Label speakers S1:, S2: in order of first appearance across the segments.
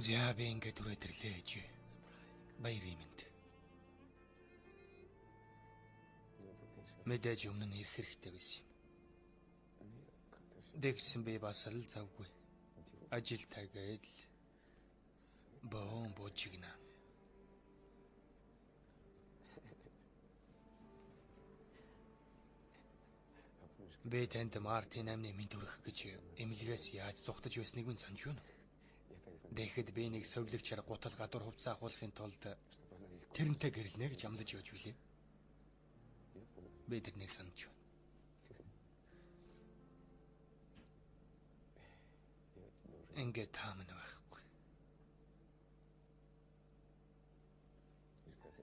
S1: За би ингээд түрээд ирлээ ээж. Баяр юм энд. Мэдээж өмнө нь ирэх хэрэгтэй байсан юм. Дэгсэн би бас л завгүй. Ажил тагээд л боон боожигна. Би танд Мартин амны мэд хүрэх гэж эмнэлгээс яаж зугтаж байсныг минь санаж байна. Тэгэхэд би нэг совлогчаар гутал гадуур хувцас ахуулахын тулд тэрнтэй гэрэлнэ гэж амлаж явж билээ. Би тэрнийг санаж байна. Ингээд тааман байхгүй.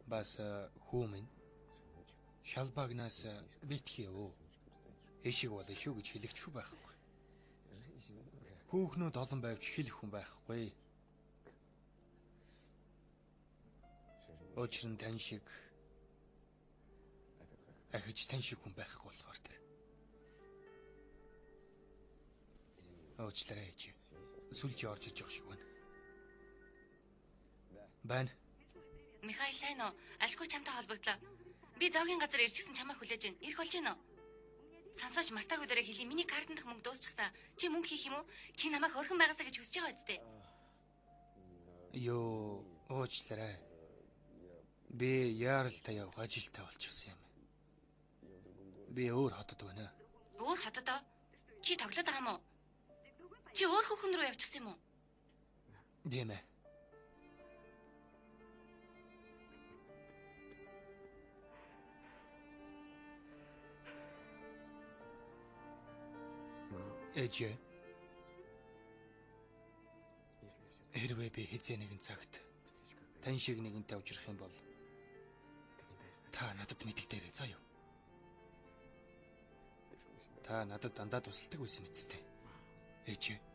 S1: Бас хүмүн шалбагнаас битгий өө. Эшиг болно шүү гэж хэлэгч шүү байхгүй. Хүүхнүүд олон байвч хэлэх хүн байхгүй. Өчрөн тань шиг ахиж тань шиг хүн байхгүй болохоор тэр. Уучлаарай ээж. Сүлж орж иж явах шиг байна. Байна.
S2: Михаил сайн уу? Ашгүй чамтай холбогдлоо. Би зоогийн газар ирж гисэн чамайг хүлээж байна. Ирэх болж байна уу? Сансаж мартаагүй дээрээ хэлий. Миний картын дах мөнгө дуусчихсан. Чи мөнгө хийх юм уу? Чи намайг өрхөн байгаасаа гэж хүсэж байгаа үстэй.
S1: Йоо, уучлаарай. Би яаралтай явах ажилтай болчихсон юм. Би өөр хотод байна.
S2: Өөр хотод? Чи тоглоод байгаа юм уу? Чи өөр хөхөн рүү явчихсан юм уу?
S1: Дэмэ. Ээж. Хэрвээ би хэзээ нэгэн цагт тань шиг нэгэнтэй уулзрах юм бол та надад мэддэгдээрэй заа юу. Та надад дандаа тусалдаг байсан мэт. Ээж.